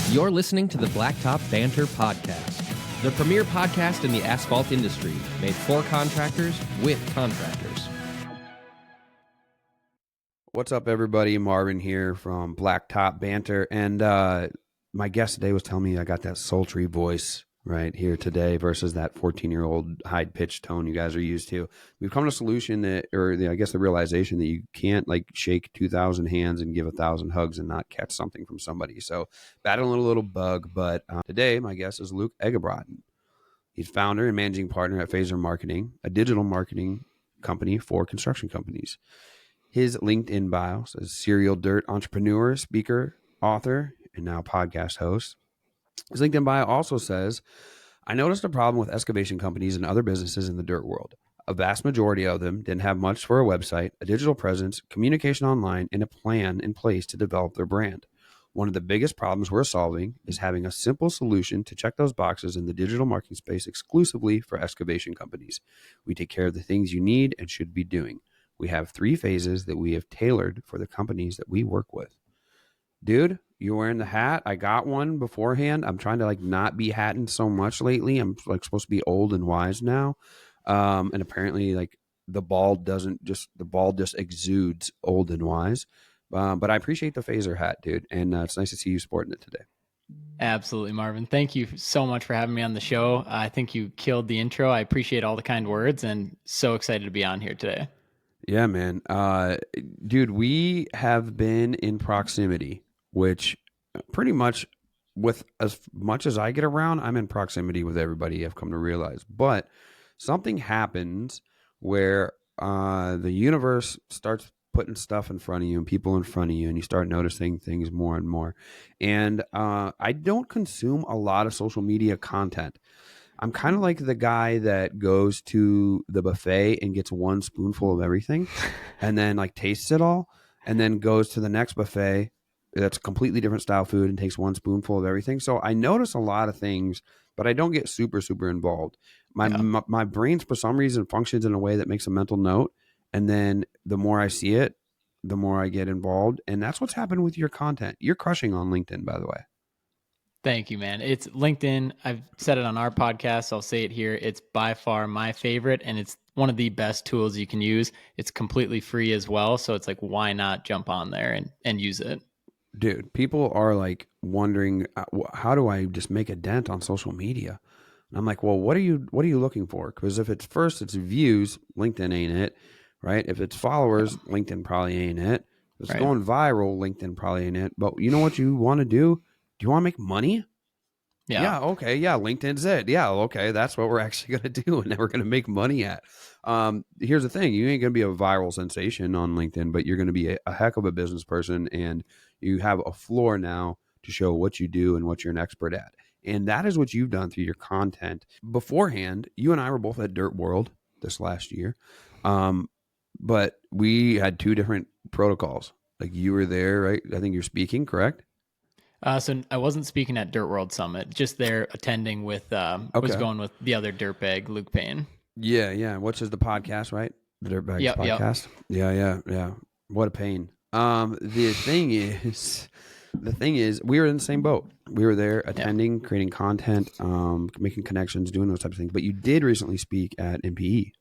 You're listening to the Blacktop Banter Podcast, the premier podcast in the asphalt industry, made for contractors with contractors. What's up, everybody? Marvin here from Blacktop Banter, and my guest today was telling me I got that sultry voice right here today versus that 14-year-old high-pitched tone you guys are used to. We've come to a solution that, I guess the realization that you can't like shake 2,000 hands and give 1,000 hugs and not catch something from somebody. So battling a little bug, but today my guest is Luke Eggebraaten. He's founder and managing partner at Phaser Marketing, a digital marketing company for construction companies. His LinkedIn bio says serial dirt entrepreneur, speaker, author, and now podcast host. His LinkedIn bio also says, I noticed a problem with excavation companies and other businesses in the dirt world. A vast majority of them didn't have much for a website, a digital presence, communication online, and a plan in place to develop their brand. One of the biggest problems we're solving is having a simple solution to check those boxes in the digital marketing space exclusively for excavation companies. We take care of the things you need and should be doing. We have 3 phases that we have tailored for the companies that we work with. Dude, you're wearing the hat. I got one beforehand. I'm trying to like not be hatting so much lately. I'm like supposed to be old and wise now. And apparently like the bald just exudes old and wise. But I appreciate the Phaser hat, dude. And it's nice to see you sporting it today. Absolutely, Marvin. Thank you so much for having me on the show. I think you killed the intro. I appreciate all the kind words and so excited to be on here today. Yeah, man. Dude, we have been in proximity, which pretty much with as much as I get around, I'm in proximity with everybody, I've come to realize. But something happens where the universe starts putting stuff in front of you and people in front of you, and you start noticing things more and more. And I don't consume a lot of social media content. I'm kind of like the guy that goes to the buffet and gets one spoonful of everything and then like tastes it all and then goes to the next buffet that's completely different style food and takes one spoonful of everything. So I notice a lot of things, but I don't get super involved. My brain, for some reason, functions in a way that makes a mental note. And then the more I see it, the more I get involved. And that's what's happened with your content. You're crushing on LinkedIn, by the way. Thank you, man. It's LinkedIn. I've said it on our podcast. I'll say it here. It's by far my favorite, and it's one of the best tools you can use. It's completely free as well. So it's like, why not jump on there and use it? Dude, people are like wondering, how do I just make a dent on social media? And I'm like, well, what are you looking for? Because if it's views, LinkedIn ain't it, right? If it's followers, LinkedIn probably ain't it. If it's going viral, LinkedIn probably ain't it. But you know what you want to do? Do you want to make money? Yeah. Okay. Yeah. LinkedIn's it. Yeah. Okay. That's what we're actually going to do and then we're going to make money at. Here's the thing. You ain't going to be a viral sensation on LinkedIn, but you're going to be a heck of a business person, and you have a floor now to show what you do and what you're an expert at. And that is what you've done through your content. Beforehand, you and I were both at Dirt World this last year. But we had 2 different protocols. Like you were there, right? I think you're speaking, correct? So I wasn't speaking at Dirt World Summit, just there attending with, was going with the other dirtbag, Luke Payne. Yeah. Which is the podcast, right? The Dirtbags podcast. Yep. Yeah. What a pain. The thing is, we were in the same boat. We were there attending, creating content, making connections, doing those types of things. But you did recently speak at NPE.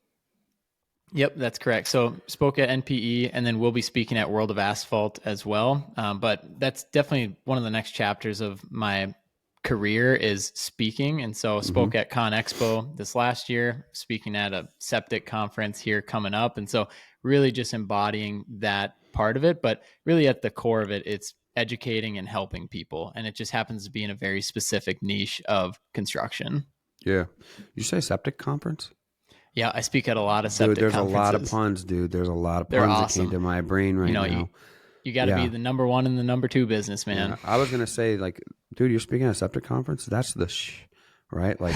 Yep, that's correct. So spoke at NPE, and then we'll be speaking at World of Asphalt as well. But that's definitely one of the next chapters of my career is speaking. And so spoke at Con Expo this last year, speaking at a septic conference here coming up. And so really just embodying that part of it, but really at the core of it, it's educating and helping people. And it just happens to be in a very specific niche of construction. Yeah. You say septic conference? Yeah, I speak at a lot of septic conferences. Conferences. A lot of puns, dude. There's a lot of They're puns awesome. that came to my brain right now. You got to be the number 1 and the number 2 business, man. Yeah. I was going to say, like, dude, you're speaking at a septic conference? That's the right? Like,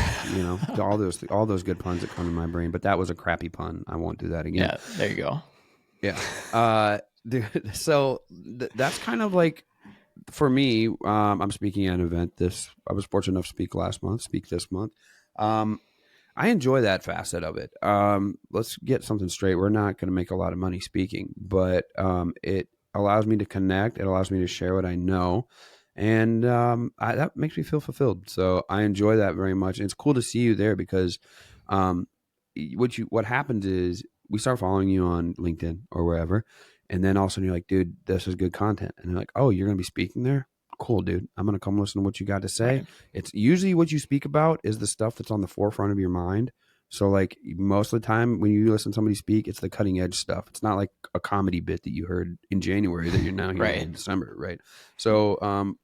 all those good puns that come to my brain. But that was a crappy pun. I won't do that again. Yeah, there you go. Yeah. Dude, so that's kind of like, for me, I'm speaking at an event. I was fortunate enough to speak this month. I enjoy that facet of it. Let's get something straight. We're not going to make a lot of money speaking, but it allows me to connect. It allows me to share what I know. And that makes me feel fulfilled. So I enjoy that very much. And it's cool to see you there because um, what happens is we start following you on LinkedIn or wherever, and then all of a sudden you're like, dude, this is good content. And they're like, oh, you're going to be speaking there? Cool, dude. I'm going to come listen to what you got to say. Right. It's usually what you speak about is the stuff that's on the forefront of your mind. So like most of the time when you listen to somebody speak, it's the cutting edge stuff. It's not like a comedy bit that you heard in January that you're now hearing Right. in December, right? So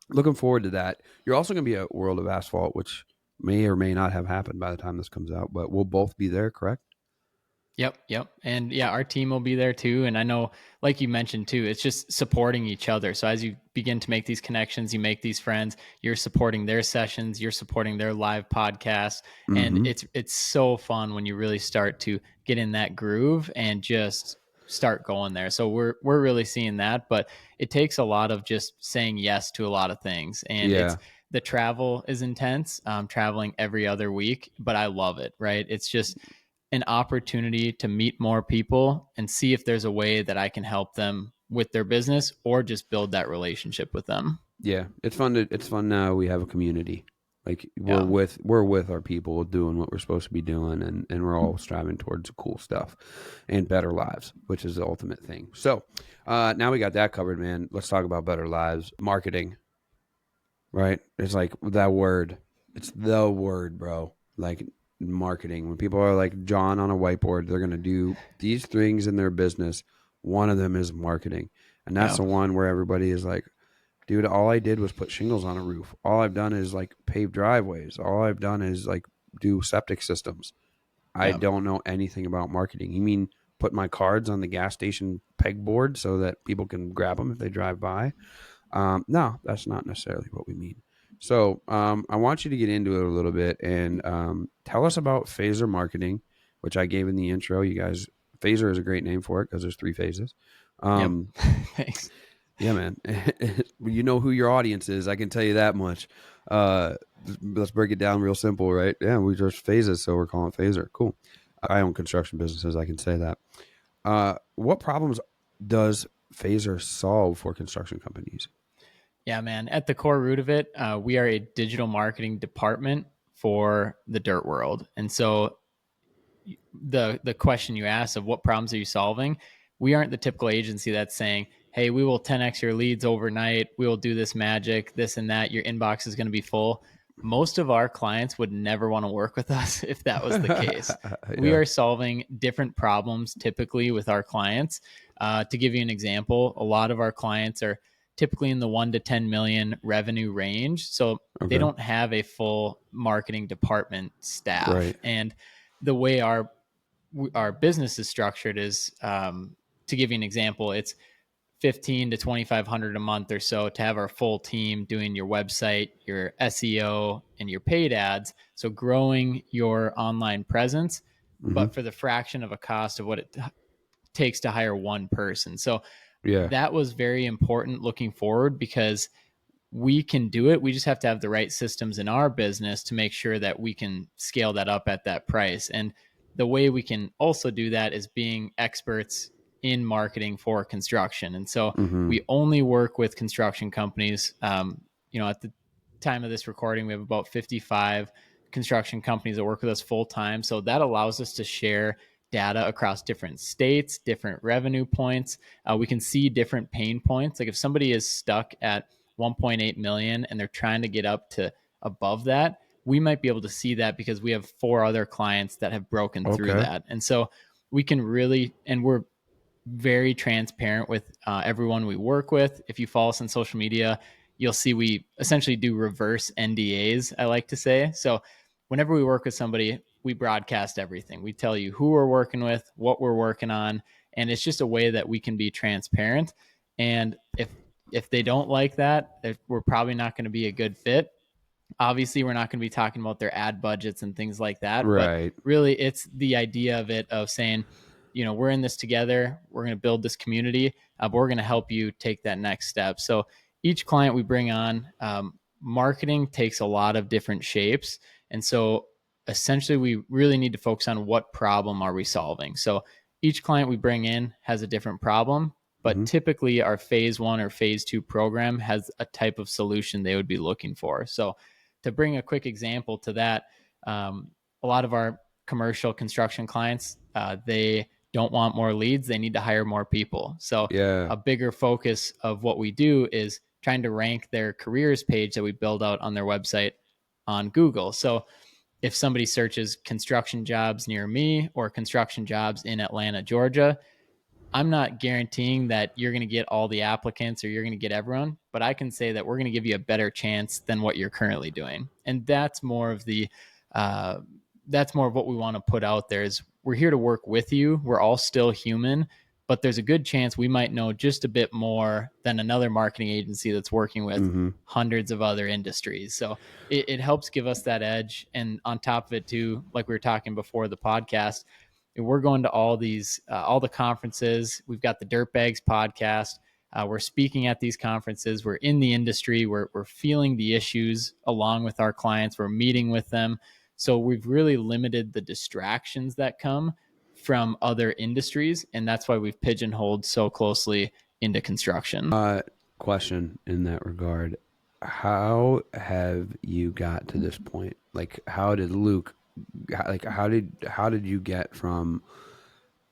looking forward to that. You're also going to be at World of Asphalt, which may or may not have happened by the time this comes out, but we'll both be there, correct? Yep. And yeah, our team will be there too. And I know, like you mentioned too, it's just supporting each other. So as you begin to make these connections, you make these friends, you're supporting their sessions, you're supporting their live podcasts. And Mm-hmm. it's so fun when you really start to get in that groove and just start going there. So we're really seeing that, but it takes a lot of just saying yes to a lot of things. And Yeah. the travel is intense, traveling every other week, but I love it, right? It's just an opportunity to meet more people and see if there's a way that I can help them with their business or just build that relationship with them. Yeah. It's fun now we have a community. Like Yeah. we're with our people doing what we're supposed to be doing and we're all striving towards cool stuff and better lives, which is the ultimate thing. So now we got that covered, man. Let's talk about better lives. Marketing, right? It's like that word. It's the word, bro. Like marketing. When people are like John on a whiteboard, they're going to do these things in their business. One of them is marketing. And that's Yeah. the one where everybody is like, dude, all I did was put shingles on a roof. All I've done is like pave driveways. All I've done is like do septic systems. I Yeah. don't know anything about marketing. You mean put my cards on the gas station pegboard so that people can grab them if they drive by? No, that's not necessarily what we mean. So I want you to get into it a little bit and tell us about phaser marketing, which I gave in the intro. You guys, phaser is a great name for it because there's 3 phases. Yep. Thanks. Yeah, man. You know who your audience is. I can tell you that much. Let's break it down real simple, right? Yeah, we just phases, so we're calling it phaser. Cool. I own construction businesses. I can say that. What problems does phaser solve for construction companies? Yeah, man. At the core root of it, we are a digital marketing department for the dirt world. And so the question you asked of what problems are you solving, we aren't the typical agency that's saying, hey, we will 10x your leads overnight, we will do this magic, this and that, your inbox is going to be full. Most of our clients would never want to work with us if that was the case. We Yeah. are solving different problems typically with our clients. To give you an example, a lot of our clients are typically in the 1 to 10 million revenue range, so they Okay. don't have a full marketing department staff. Right. And the way our business is structured is, to give you an example, it's 15 to 2,500 a month or so to have our full team doing your website, your SEO, and your paid ads. So growing your online presence, Mm-hmm. but for the fraction of a cost of what it takes to hire one person. So Yeah. that was very important looking forward because we can do it. We just have to have the right systems in our business to make sure that we can scale that up at that price. And the way we can also do that is being experts in marketing for construction. And so Mm-hmm. we only work with construction companies. At the time of this recording, we have about 55 construction companies that work with us full time. So that allows us to share data across different states, different revenue points. We can see different pain points. Like if somebody is stuck at 1.8 million and they're trying to get up to above that, we might be able to see that because we have 4 other clients that have broken through Okay. that. And so we can really, and we're very transparent with everyone we work with. If you follow us on social media, you'll see we essentially do reverse NDAs, I like to say. So whenever we work with somebody, we broadcast everything. We tell you who we're working with, what we're working on, and it's just a way that we can be transparent. And if they don't like that, we're probably not going to be a good fit. Obviously, we're not going to be talking about their ad budgets and things like that, but Right. really it's the idea of it, of saying, we're in this together, we're going to build this community, but we're going to help you take that next step. So each client we bring on, marketing takes a lot of different shapes. And so essentially we really need to focus on what problem are we solving. So each client we bring in has a different problem, but typically our phase 1 or phase 2 program has a type of solution they would be looking for. So to bring a quick example to that, a lot of our commercial construction clients, they don't want more leads. They need to hire more people. So Yeah. a bigger focus of what we do is trying to rank their careers page that we build out on their website on Google. So if somebody searches construction jobs near me or construction jobs in Atlanta, Georgia, I'm not guaranteeing that you're going to get all the applicants or you're going to get everyone, but I can say that we're going to give you a better chance than what you're currently doing. And that's more of what we want to put out there is we're here to work with you. We're all still human, but there's a good chance we might know just a bit more than another marketing agency that's working with hundreds of other industries. So it helps give us that edge. And on top of it too, like we were talking before the podcast, we're going to all the conferences. We've got the Dirtbags podcast. We're speaking at these conferences. We're in the industry. We're feeling the issues along with our clients. We're meeting with them. So we've really limited the distractions that come from other industries. And that's why we've pigeonholed so closely into construction. Question in that regard. How have you got to this point? Like, how did Luke, how did you get from,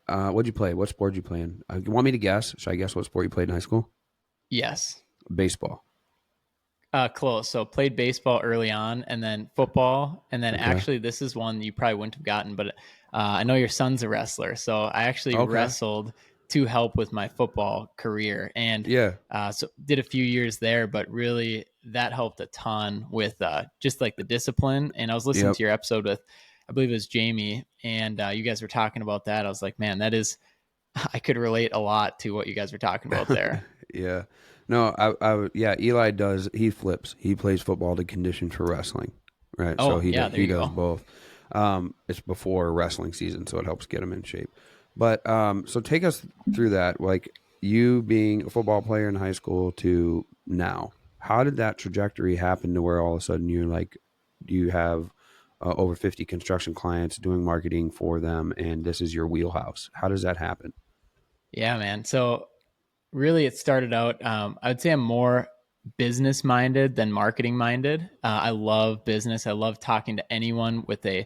what'd you play? What sport did you play in? You want me to guess? Should I guess what sport you played in high school? Yes. Baseball. Close. So played baseball early on and then football. And then actually this is one you probably wouldn't have gotten, but I know your son's a wrestler. So I actually wrestled to help with my football career. And so did a few years there, but really that helped a ton with just like the discipline. And I was listening to your episode with, I believe it was Jamie, and you guys were talking about that. I was like, man, I could relate a lot to what you guys were talking about there. Yeah. No, Eli does. He flips. He plays football to condition for wrestling, right? Oh, so he he does both. It's before wrestling season, so it helps get him in shape. But so take us through that, like you being a football player in high school to now. How did that trajectory happen to where all of a sudden you're like, you have over 50 construction clients doing marketing for them, and this is your wheelhouse? How does that happen? Yeah, man. So really it started out, I would say I'm more business minded than marketing minded. I love business. I love talking to anyone with a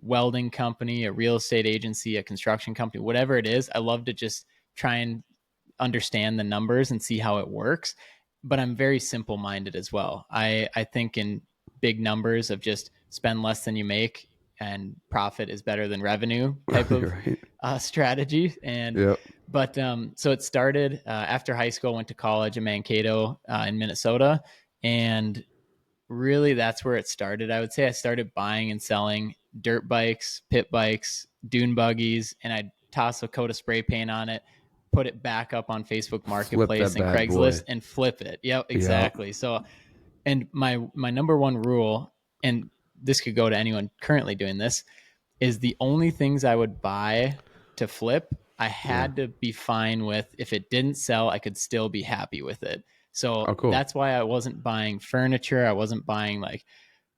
welding company, a real estate agency, a construction company, whatever it is. I love to just try and understand the numbers and see how it works. But I'm very simple minded as well. I think in big numbers of just spend less than you make and profit is better than revenue type of strategy. And but so it started after high school. Went to college in Mankato in Minnesota, and really that's where it started. I would say I started buying and selling dirt bikes, pit bikes, dune buggies, and I'd toss a coat of spray paint on it, put it back up on Facebook Marketplace and Craigslist and flip it. Yep, exactly. So, and my number one rule, and this could go to anyone currently doing this, is the only things I would buy to flip, I had to be fine with. If it didn't sell, I could still be happy with it. So that's why I wasn't buying furniture. I wasn't buying like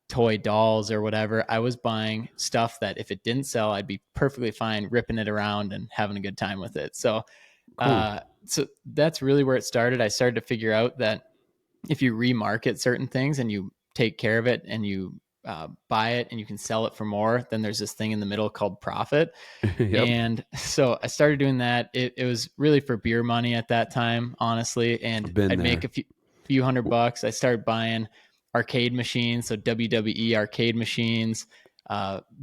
toy dolls or whatever. I was buying stuff that if it didn't sell, I'd be perfectly fine ripping it around and having a good time with it. So, so that's really where it started. I started to figure out that if you remarket certain things and you take care of it and you buy it and you can sell it for more, then there's this thing in the middle called profit. And so I started doing that. It was really for beer money at that time, honestly. And I'd make a few $100. I started buying arcade machines. So WWE arcade machines,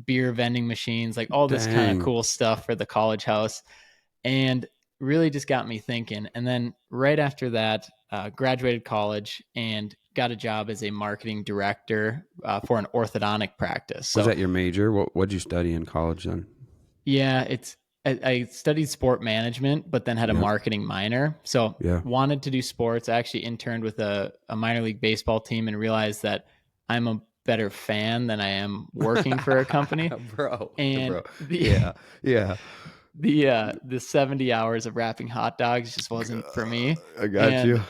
beer vending machines, like all this kind of cool stuff for the college house. And really just got me thinking. And then right after that, graduated college and got a job as a marketing director for an orthodontic practice. So, was that your major? What'd you study in college then? Yeah, I studied sport management, but then had a marketing minor. So wanted to do sports. I actually interned with a minor league baseball team and realized that I'm a better fan than I am working for a company. And the 70 hours of wrapping hot dogs just wasn't for me. I got you.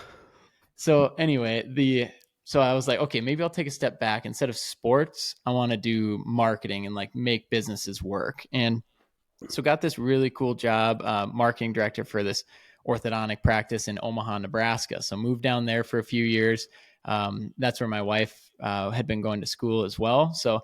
So anyway, so I was like, okay, maybe I'll take a step back. Instead of sports, I want to do marketing and like make businesses work. And so got this really cool job, marketing director for this orthodontic practice in Omaha, Nebraska. So moved down there for a few years. That's where my wife had been going to school as well. So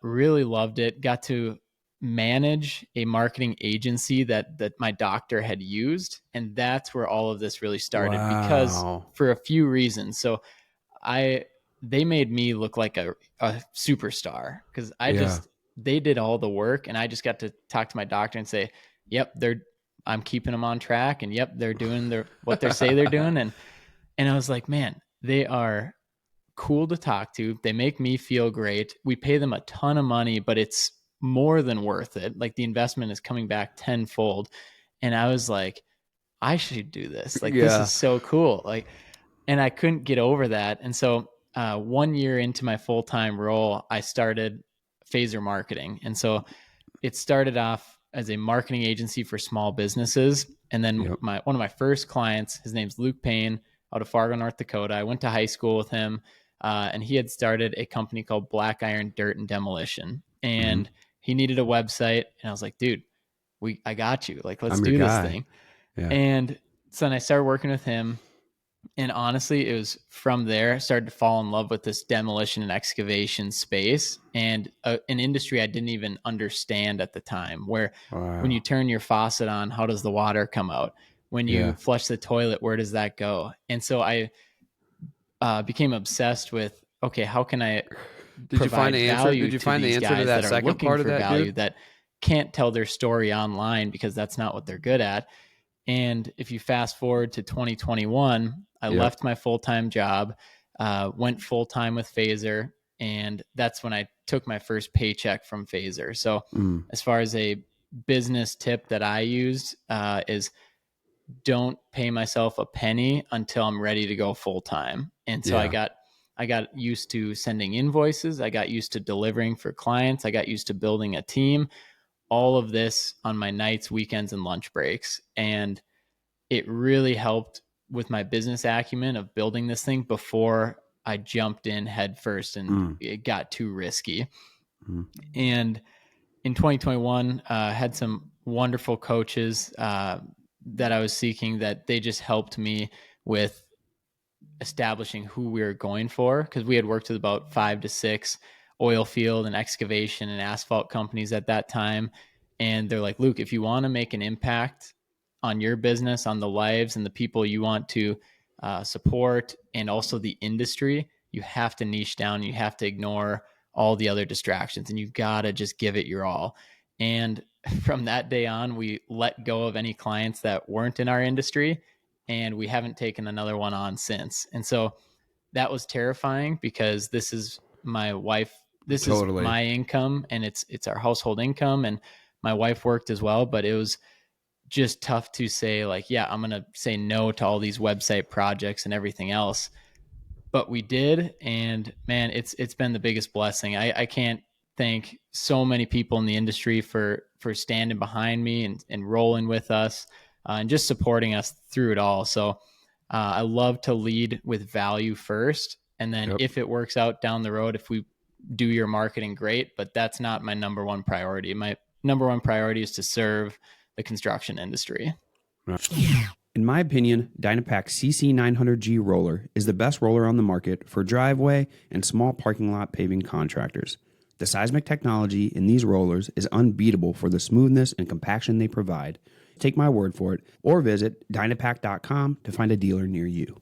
really loved it. Got to manage a marketing agency that my doctor had used. And that's where all of this really started because for a few reasons. So they made me look like a superstar because they did all the work and I just got to talk to my doctor and say, yep, I'm keeping them on track. And yep, they're doing what they say they're doing. And I was like, man, they are cool to talk to. They make me feel great. We pay them a ton of money, but it's more than worth it. Like the investment is coming back tenfold. And I was like, I should do this. Like, this is so cool. Like, and I couldn't get over that. And so 1 year into my full-time role, I started Phaser Marketing. And so it started off as a marketing agency for small businesses. And then one of my first clients, his name's Luke Payne out of Fargo, North Dakota. I went to high school with him. And he had started a company called Black Iron Dirt and Demolition. And he needed a website. And I was like, dude, I got you. Like, let's do this thing. Yeah. And so then I started working with him. And honestly, it was from there I started to fall in love with this demolition and excavation space and an industry I didn't even understand at the time, where when you turn your faucet on, how does the water come out? When you flush the toilet, where does that go? And so I became obsessed with, okay, how can I provide value to these guys that are looking for value that can't tell their story online because that's not what they're good at. And if you fast forward to 2021, I left my full-time job, went full-time with Phaser, and that's when I took my first paycheck from Phaser. So as far as a business tip that I used is don't pay myself a penny until I'm ready to go full-time. And so I got used to sending invoices. I got used to delivering for clients. I got used to building a team. All of this on my nights, weekends, and lunch breaks. And it really helped with my business acumen of building this thing before I jumped in head first and it got too risky. And in 2021, had some wonderful coaches that I was seeking that they just helped me with establishing who we were going for, because we had worked with about 5 to 6 oil field and excavation and asphalt companies at that time. And they're like, Luke, if you want to make an impact on your business, on the lives and the people you want to support, and also the industry, you have to niche down. You have to ignore all the other distractions and you got to just give it your all. And from that day on, we let go of any clients that weren't in our industry, and we haven't taken another one on since. And so that was terrifying because this is my wife. This is my income, and it's our household income, and my wife worked as well, but it was just tough to say, like, yeah, I'm going to say no to all these website projects and everything else. But we did. And man, it's been the biggest blessing. I can't thank so many people in the industry for standing behind me and rolling with us and just supporting us through it all. So I love to lead with value first. And then if it works out down the road, if we do your marketing, great, but that's not my number one priority. My number one priority is to serve the construction industry. In my opinion, Dynapack CC900G roller is the best roller on the market for driveway and small parking lot paving contractors. The seismic technology in these rollers is unbeatable for the smoothness and compaction they provide. Take my word for it, or visit Dynapack.com to find a dealer near you.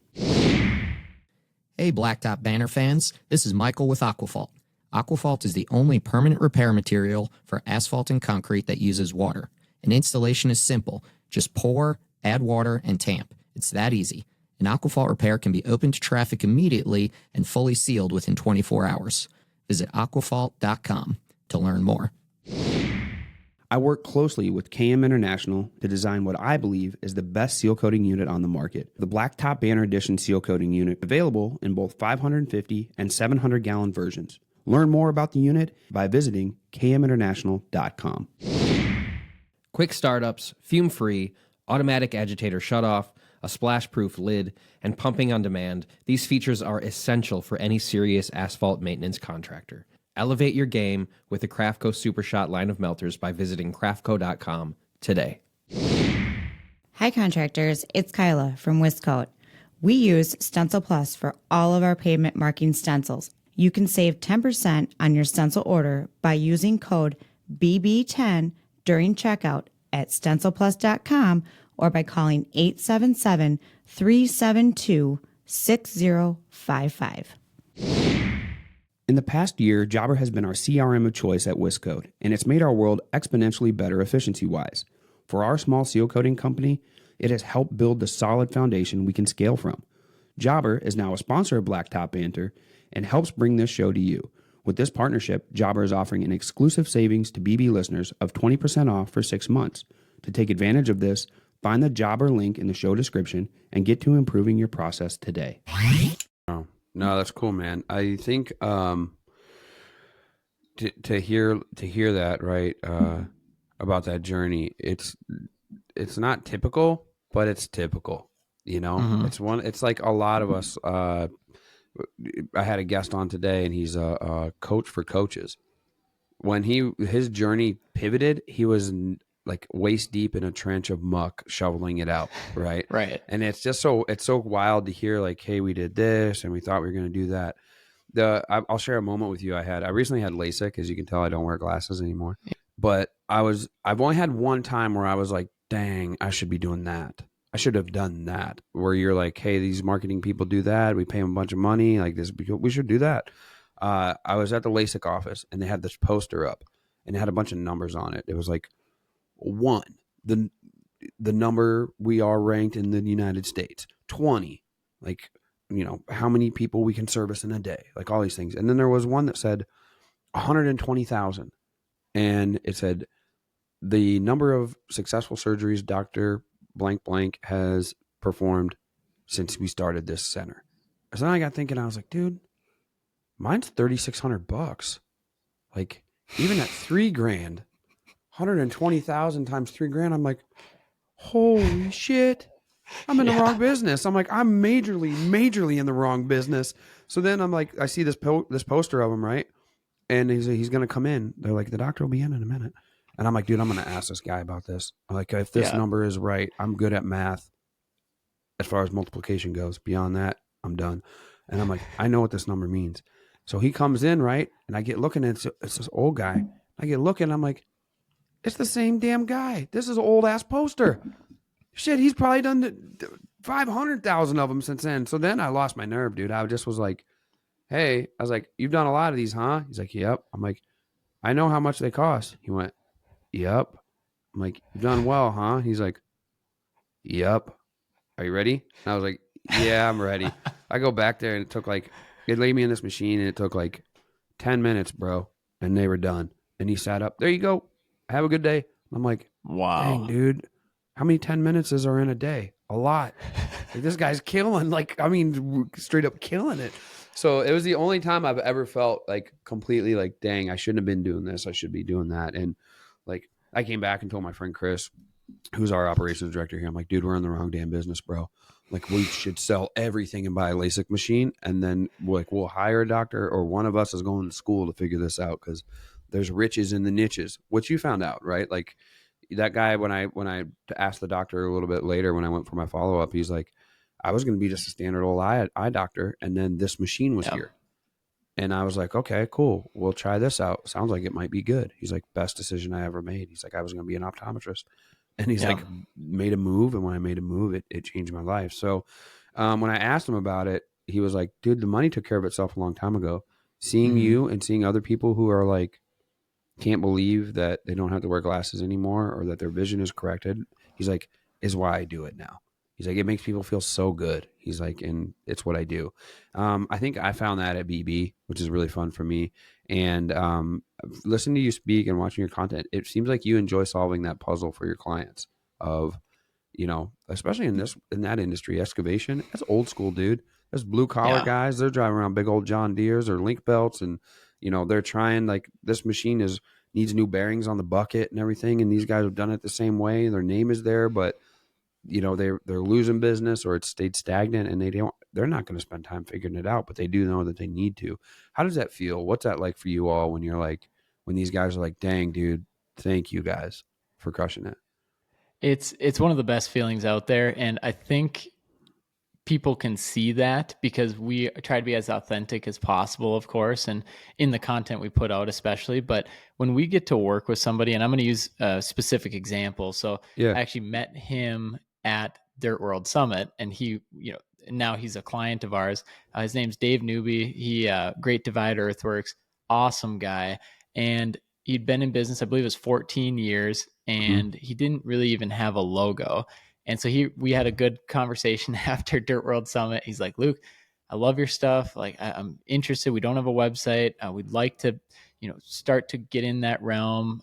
Hey Blacktop Banner fans, this is Michael with Aquafault. Aquafault is the only permanent repair material for asphalt and concrete that uses water. And installation is simple. Just pour, add water, and tamp. It's that easy. An Aquafault repair can be open to traffic immediately and fully sealed within 24 hours. Visit aquafault.com to learn more. I work closely with KM International to design what I believe is the best seal coating unit on the market. The Blacktop Banner Edition seal coating unit, available in both 550 and 700 gallon versions. Learn more about the unit by visiting kminternational.com. Quick startups, fume-free, automatic agitator shutoff, a splash-proof lid, and pumping on demand, these features are essential for any serious asphalt maintenance contractor. Elevate your game with the Craftco SuperShot line of melters by visiting craftco.com today. Hi, contractors. It's Kyla from Wiscoat. We use Stencil Plus for all of our pavement marking stencils. You can save 10% on your stencil order by using code BB10 during checkout at stencilplus.com or by calling 877-372-6055. In the past year, Jobber has been our CRM of choice at Wiscoat, and it's made our world exponentially better efficiency-wise. For our small seal coating company, it has helped build the solid foundation we can scale from. Jobber is now a sponsor of Blacktop Banter and helps bring this show to you. With this partnership, Jobber is offering an exclusive savings to BB listeners of 20% off for 6 months. To take advantage of this, find the Jobber link in the show description and get to improving your process today. Oh, no, that's cool, man. I think to hear that, right, about that journey, it's not typical, but it's typical. You know, it's like a lot of us. I had a guest on today, and he's a coach for coaches. When his journey pivoted, he was like waist deep in a trench of muck, shoveling it out, right? Right. And it's so wild to hear, like, hey, we did this, and we thought we were going to do that. I'll share a moment with you. I recently had LASIK. As you can tell, I don't wear glasses anymore. But I've only had one time where I was like, dang, I should be doing that. I should have done that. Where you're like, hey, these marketing people do that. We pay them a bunch of money. Like this, we should do that. I was at the LASIK office, and they had this poster up, and it had a bunch of numbers on it. It was like 1, the number we are ranked in the United States. 20, like, you know, how many people we can service in a day, like all these things. And then there was one that said 120,000, and it said the number of successful surgeries Dr. blank blank has performed since we started this center. So then I got thinking, I was like, dude, mine's $3,600. Like, even at $3,000, 120,000 times $3,000, I'm like, holy shit, I'm in the wrong business. I'm like, I'm majorly in the wrong business. So then I'm like, I see this poster of him, right? And he's going to come in. They're like, the doctor will be in a minute. And I'm like, dude, I'm going to ask this guy about this. I'm like, if this number is right, I'm good at math as far as multiplication goes. Beyond that, I'm done. And I'm like, I know what this number means. So he comes in, right? And I get looking at it's this old guy. I get looking, I'm like, it's the same damn guy. This is an old ass poster. Shit, he's probably done 500,000 of them since then. So then I lost my nerve, dude. I just was like, hey, I was like, you've done a lot of these, huh? He's like, yep. I'm like, I know how much they cost. He went, yep. I'm like, you've done well, huh? He's like, yep. Are you ready? And I was like, yeah, I'm ready. I go back there, and it laid me in this machine, and it took like 10 minutes, bro. And they were done. And he sat up. There you go. Have a good day. I'm like, Wow. dang, dude. How many 10 minutes are in a day? A lot. Like, this guy's killing. Like, I mean, straight up killing it. So it was the only time I've ever felt like completely like, dang, I shouldn't have been doing this. I should be doing that. And like, I came back and told my friend Chris, who's our operations director here, I'm like, dude, we're in the wrong damn business, bro. Like, we should sell everything and buy a LASIK machine, and then we'll hire a doctor, or one of us is going to school to figure this out, because there's riches in the niches, which you found out, right? Like, that guy, when I asked the doctor a little bit later when I went for my follow-up, he's like, I was going to be just a standard old eye doctor, and then this machine was here. And I was like, okay, cool. We'll try this out. Sounds like it might be good. He's like, best decision I ever made. He's like, I was going to be an optometrist. And he's like, made a move. And when I made a move, it changed my life. So when I asked him about it, he was like, dude, the money took care of itself a long time ago. Seeing you and seeing other people who are like, can't believe that they don't have to wear glasses anymore, or that their vision is corrected. He's like, is why I do it now. He's like, it makes people feel so good. He's like, and it's what I do. I think I found that at BB, which is really fun for me. And listening to you speak and watching your content, it seems like you enjoy solving that puzzle for your clients of, you know, especially in that industry, excavation. That's old school, dude. There's blue collar guys. They're driving around big old John Deeres or Link belts, and you know, they're trying, like, this machine needs new bearings on the bucket and everything. And these guys have done it the same way. Their name is there, but you know, they're losing business, or it's stayed stagnant, and they're not going to spend time figuring it out, but they do know that they need to. How does that feel? What's that like for you all when you're like, when these guys are like, dang, dude, thank you guys for crushing it? It's one of the best feelings out there. And I think people can see that because we try to be as authentic as possible, of course, and in the content we put out, especially. But when we get to work with somebody, and I'm going to use a specific example. So Yeah. I actually met him at Dirt World Summit, and he, now he's a client of ours. His name's Dave Newby. He, Great Divide Earthworks, awesome guy. And he'd been in business, I believe it was 14 years, and he didn't really even have a logo. And so we had a good conversation after Dirt World Summit. He's like, Luke, I love your stuff. Like, I'm interested. We don't have a website. We'd like to, start to get in that realm.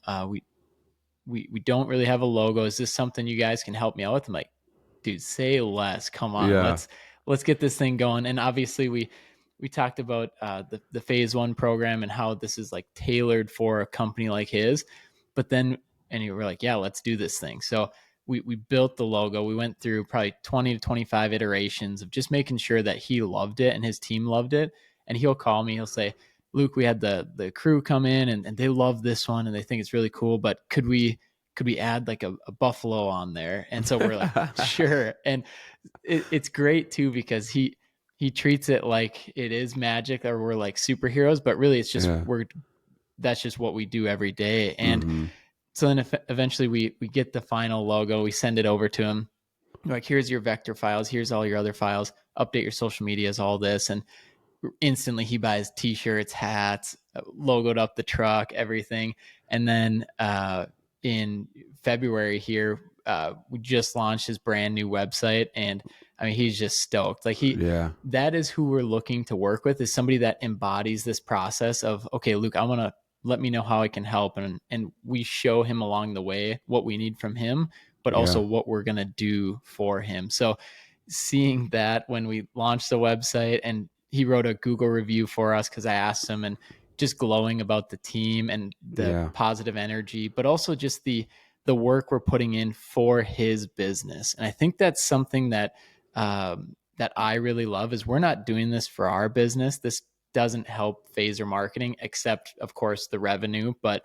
We don't really have a logo. Is this something you guys can help me out with? I'm like, dude, say less. Come on, Yeah. let's get this thing going. And obviously we talked about the phase 1 program and how this is like tailored for a company like his. But then, and you were like, yeah, let's do this thing. So we built the logo. We went through probably 20 to 25 iterations of just making sure that he loved it and his team loved it. And he'll call me, he'll say, Luke, we had the crew come in and they love this one and they think it's really cool, but could we add like a buffalo on there? And so we're like, sure. And it's great too, because he treats it like it is magic or we're like superheroes, but really it's just, that's just what we do every day. And so then eventually we get the final logo, we send it over to him. We're like, here's your vector files, here's all your other files, update your social medias, all this. And instantly he buys t-shirts, hats, logoed up the truck, everything. And then in February here, we just launched his brand new website, and I mean, he's just stoked. Like that is who we're looking to work with, is somebody that embodies this process of, okay, Luke, I want to, let me know how I can help. And we show him along the way what we need from him, but also what we're going to do for him. So seeing that when we launched the website, and he wrote a Google review for us because I asked him, and just glowing about the team and the positive energy, but also just the work we're putting in for his business. And I think that's something that that I really love, is we're not doing this for our business. This doesn't help Phaser marketing, except of course the revenue, but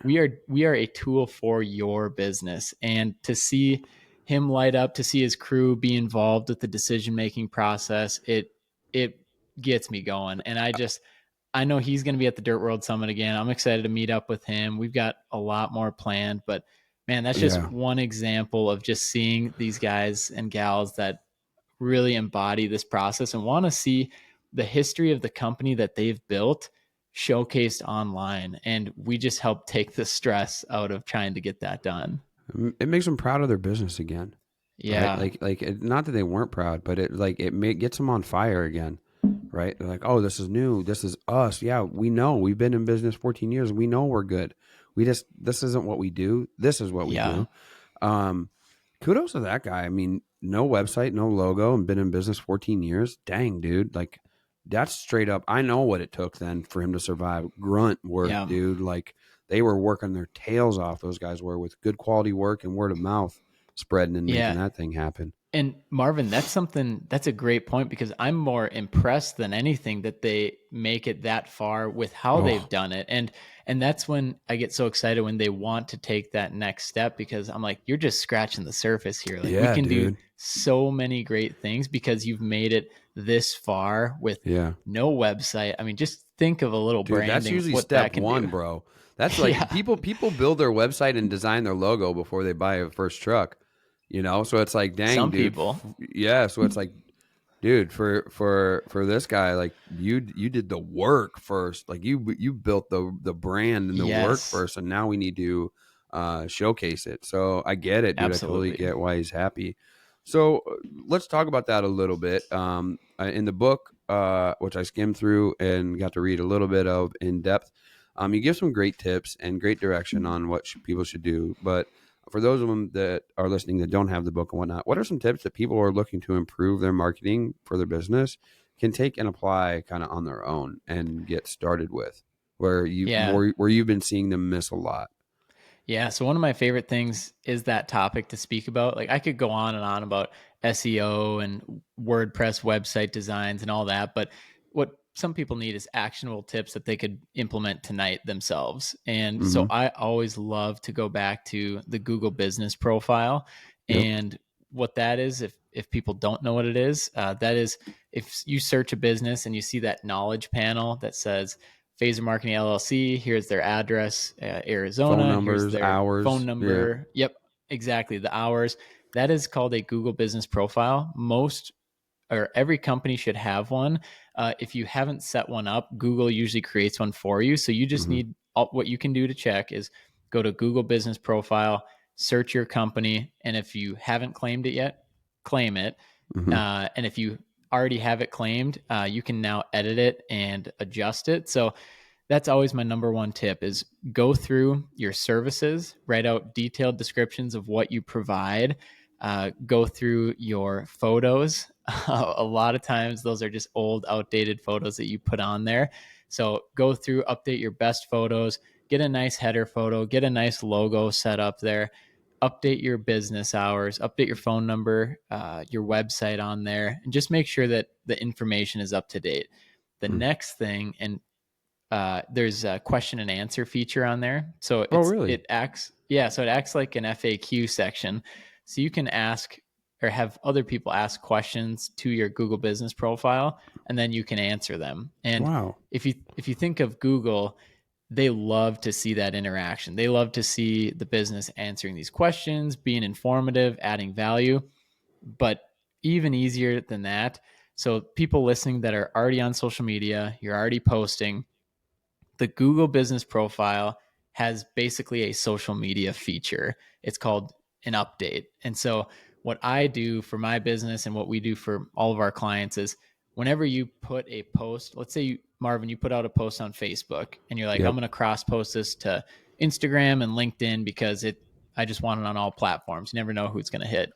we are a tool for your business. And to see him light up, to see his crew be involved with the decision-making process, it gets me going. And I know he's going to be at the Dirt World Summit again. I'm excited to meet up with him. We've got a lot more planned, but man, that's just one example of just seeing these guys and gals that really embody this process and want to see the history of the company that they've built showcased online. And we just help take the stress out of trying to get that done. It makes them proud of their business again. Yeah. Right? Like not that they weren't proud, but it gets them on fire again. Right? They're like, oh, this is new. This is us. Yeah, we know. We've been in business 14 years. We know we're good. This isn't what we do. This is what we do. Kudos to that guy. I mean, no website, no logo, and been in business 14 years. Dang, dude. Like, that's straight up. I know what it took then for him to survive. Grunt work, dude. Like, they were working their tails off, those guys were, with good quality work and word of mouth spreading and making that thing happen. And Marvin, that's a great point, because I'm more impressed than anything that they make it that far with how they've done it. And that's when I get so excited when they want to take that next step, because I'm like, you're just scratching the surface here. Like, we can do so many great things because you've made it this far with no website. I mean, just think of a little branding. That's usually step one, bro. That's like people build their website and design their logo before they buy a first truck. You know, so it's like, dang, some dude. people. Yeah, so it's like, dude, for this guy, like, you did the work first. Like, you built the brand and the work first, and now we need to showcase it. So I get it, dude. Absolutely. I totally get why he's happy. So let's talk about that a little bit. In the book, which I skimmed through and got to read a little bit of in depth, you give some great tips and great direction on what people should do. But for those of them that are listening that don't have the book and whatnot, what are some tips that people who are looking to improve their marketing for their business can take and apply kind of on their own and get started with, where you've been seeing them miss a lot? Yeah. So one of my favorite things is that topic to speak about. Like, I could go on and on about SEO and WordPress website designs and all that, but what some people need is actionable tips that they could implement tonight themselves. And so I always love to go back to the Google business profile. Yep. And what that is, if people don't know what it is, that is if you search a business and you see that knowledge panel that says Phaser Marketing LLC, here's their address, Arizona, Phone numbers, here's their hours. phone number. Yeah. Yep, exactly. The hours. That is called a Google business profile. Most or every company should have one. If you haven't set one up, Google usually creates one for you. So you just need what you can do to check is go to Google business profile, search your company. And if you haven't claimed it yet, claim it. And if you already have it claimed, you can now edit it and adjust it. So that's always my number one tip is go through your services, write out detailed descriptions of what you provide, go through your photos. A lot of times those are just old, outdated photos that you put on there. So go through, update your best photos, get a nice header photo, get a nice logo set up there, update your business hours, update your phone number, your website on there, and just make sure that the information is up to date. The next thing, and there's a question and answer feature on there. So it acts like an FAQ section. So you can ask or have other people ask questions to your Google business profile, and then you can answer them. And if you think of Google, they love to see that interaction. They love to see the business answering these questions, being informative, adding value. But even easier than that, so people listening that are already on social media, you're already posting, the Google business profile has basically a social media feature. It's called an update. And so what I do for my business and what we do for all of our clients is whenever you put a post, let's say Marvin, you put out a post on Facebook and you're like, I'm going to cross post this to Instagram and LinkedIn because I just want it on all platforms. You never know who it's going to hit.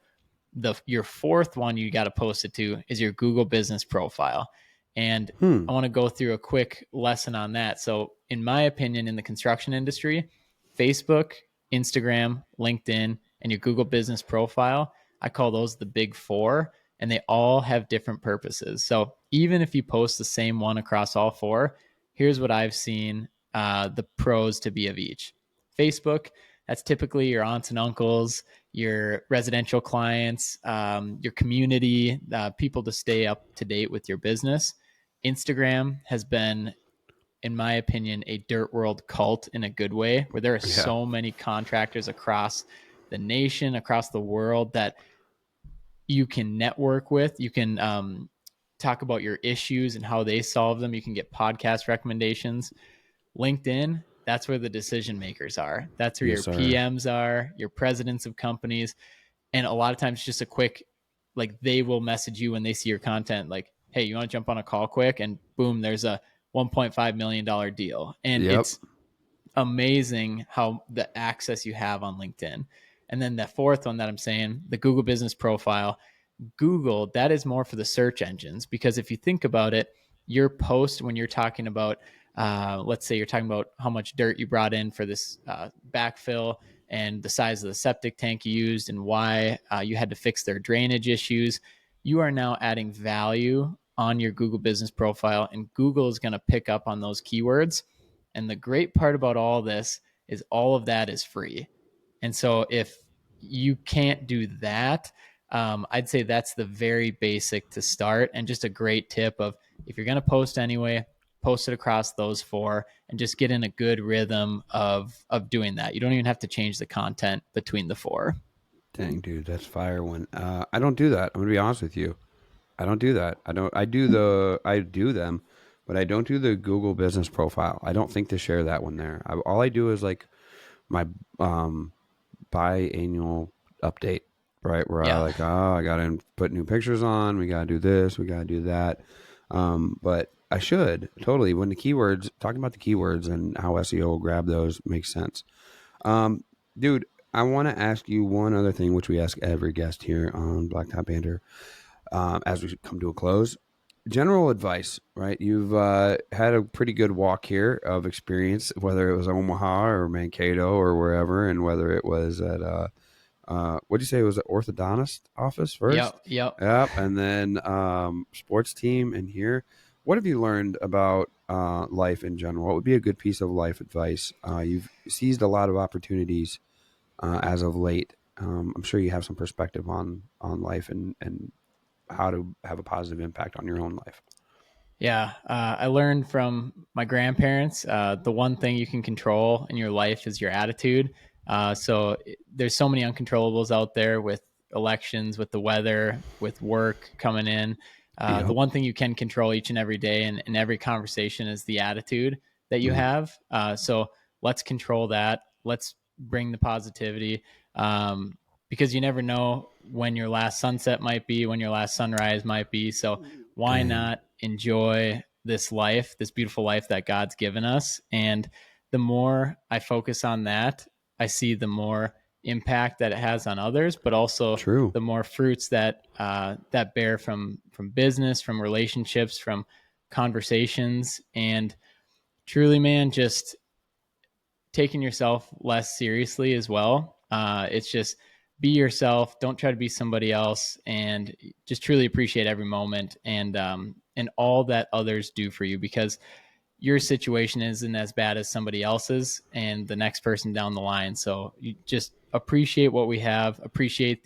Your fourth one you got to post it to is your Google business profile. And I want to go through a quick lesson on that. So in my opinion, in the construction industry, Facebook, Instagram, LinkedIn, and your Google business profile, I call those the big four, and they all have different purposes. So even if you post the same one across all four, here's what I've seen the pros to be of each. Facebook, that's typically your aunts and uncles, your residential clients, your community, people to stay up to date with your business. Instagram has been, in my opinion, a dirt world cult in a good way, where there are so many contractors across the nation, across the world that you can network with. You can talk about your issues and how they solve them. You can get podcast recommendations. LinkedIn, that's where the decision makers are. That's where your PMs are, your presidents of companies. And a lot of times just a quick, like they will message you when they see your content, like, hey, you want to jump on a call quick? And boom, there's a $1.5 million deal. And it's amazing how the access you have on LinkedIn. And then the fourth one that I'm saying, the Google business profile, Google, that is more for the search engines, because if you think about it, your post when you're talking about, let's say you're talking about how much dirt you brought in for this backfill and the size of the septic tank you used and why you had to fix their drainage issues, you are now adding value on your Google business profile, and Google is going to pick up on those keywords. And the great part about all this is all of that is free. And so if you can't do that, I'd say that's the very basic to start, and just a great tip of if you're going to post anyway, post it across those four and just get in a good rhythm of doing that. You don't even have to change the content between the four. Dang, dude, that's fire one. I don't do that. I'm gonna be honest with you. I don't do that. I do them, but I don't do the Google business profile. I don't think to share that one there. All I do is like my biannual update, right? Where I like, I got to put new pictures on. We got to do this. We got to do that. But I should totally, when the keywords, talking about the keywords and how SEO will grab those makes sense. Dude, I want to ask you one other thing, which we ask every guest here on Blacktop Banter. As we come to a close, general advice, right? You've had a pretty good walk here of experience, whether it was Omaha or Mankato or wherever, and whether it was at what'd you say, it was an orthodontist office first? Yep. And then sports team in here. what have you learned about life in general? What would be a good piece of life advice? You've seized a lot of opportunities as of late. I'm sure you have some perspective on life and how to have a positive impact on your own life. Yeah, I learned from my grandparents. The one thing you can control in your life is your attitude. There's so many uncontrollables out there with elections, with the weather, with work coming in. Yep. The one thing you can control each and every day and in every conversation is the attitude that you have. So let's control that. Let's bring the positivity, because you never know when your last sunset might be, when your last sunrise might be. So why not enjoy this life, this beautiful life that God's given us? And the more I focus on that, I see the more impact that it has on others, but also True. the more fruits that that bear from business, from relationships, from conversations. And truly, man, just taking yourself less seriously as well. It's just be yourself. Don't try to be somebody else, and just truly appreciate every moment and all that others do for you, because your situation isn't as bad as somebody else's and the next person down the line. So you just appreciate what we have. Appreciate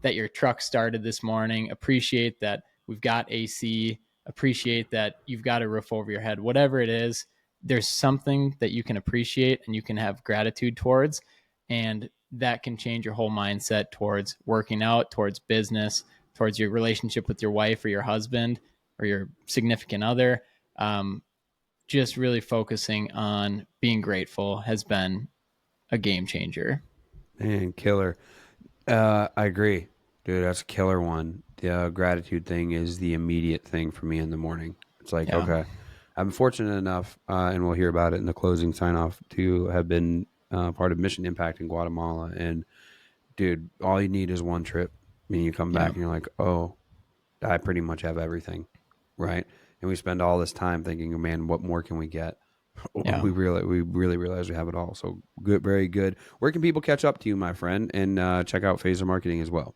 that your truck started this morning. Appreciate that we've got AC. Appreciate that you've got a roof over your head. Whatever it is, there's something that you can appreciate and you can have gratitude towards, and that can change your whole mindset towards working out, towards business, towards your relationship with your wife or your husband or your significant other. Just really focusing on being grateful has been a game changer. Man, killer. I agree, dude. That's a killer one. The gratitude thing is the immediate thing for me in the morning. It's like, Yeah. okay, I'm fortunate enough, and we'll hear about it in the closing sign off, to have been part of Mission Impact in Guatemala. And dude, all you need is one trip. I mean, you come back and you're like, oh, I pretty much have everything, right? And we spend all this time thinking, man, what more can we get? Yeah. We really realize we have it all. So good, very good. Where can people catch up to you, my friend, and check out Phaser Marketing as well?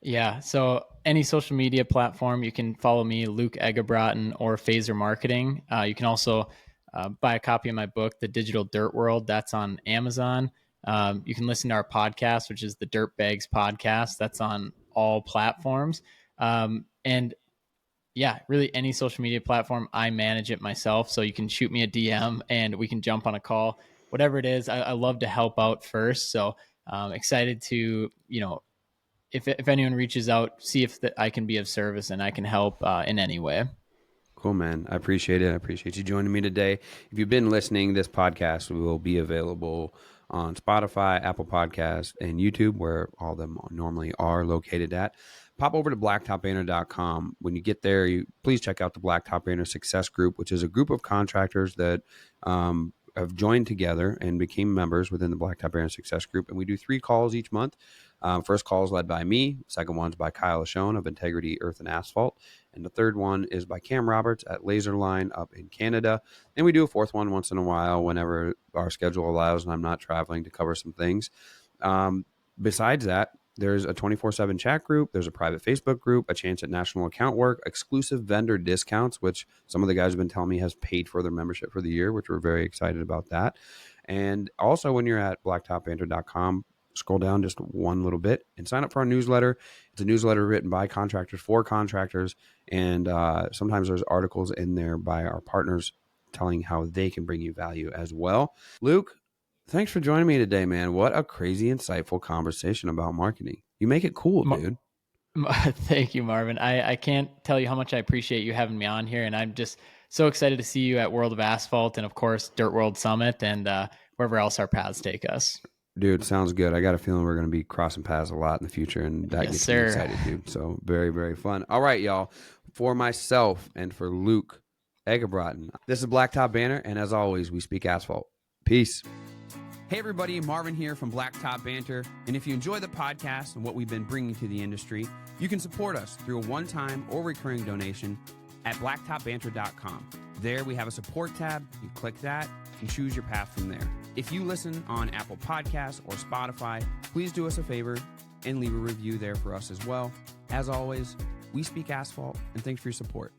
Yeah. So any social media platform, you can follow me, Luke Eggebraaten, or Phaser Marketing. You can also buy a copy of my book, The Digital Dirt World. That's on Amazon. You can listen to our podcast, which is the Dirt Bags Podcast. That's on all platforms. And yeah, really any social media platform, I manage it myself. So you can shoot me a DM and we can jump on a call, whatever it is. I love to help out first. So excited to, if anyone reaches out, see if I can be of service and I can help in any way. Cool, man. I appreciate it. I appreciate you joining me today. If you've been listening, this podcast will be available on Spotify, Apple Podcasts, and YouTube, where all of them normally are located at. Pop over to blacktopbanner.com. When you get there, please check out the Blacktop Banner Success Group, which is a group of contractors that have joined together and became members within the Blacktop Banner Success Group. And we do 3 calls each month. First call is led by me. Second one's by Kyle Ashone of Integrity Earth and Asphalt. And the third one is by Cam Roberts at Laserline up in Canada. And we do a fourth one once in a while whenever our schedule allows and I'm not traveling to cover some things. Besides that, there's a 24/7 chat group. There's a private Facebook group, a chance at national account work, exclusive vendor discounts, which some of the guys have been telling me has paid for their membership for the year, which we're very excited about that. And also when you're at blacktopbanter.com, scroll down just one little bit and sign up for our newsletter. It's a newsletter written by contractors for contractors. And sometimes there's articles in there by our partners telling how they can bring you value as well. Luke, thanks for joining me today, man. What a crazy, insightful conversation about marketing. You make it cool, dude. Thank you, Marvin. I can't tell you how much I appreciate you having me on here. And I'm just so excited to see you at World of Asphalt and, of course, Dirt World Summit and wherever else our paths take us. Dude, sounds good. I got a feeling we're going to be crossing paths a lot in the future, and that gets me excited, dude. So very, very fun. All right, y'all. For myself and for Luke Eggebraaten, this is Blacktop Banner, and as always, we speak asphalt. Peace. Hey everybody, Marvin here from Blacktop Banter, and if you enjoy the podcast and what we've been bringing to the industry, you can support us through a one-time or recurring donation at blacktopbanter.com. There we have a support tab. You click that and choose your path from there. If you listen on Apple Podcasts or Spotify, please do us a favor and leave a review there for us as well. As always, we speak asphalt, and thanks for your support.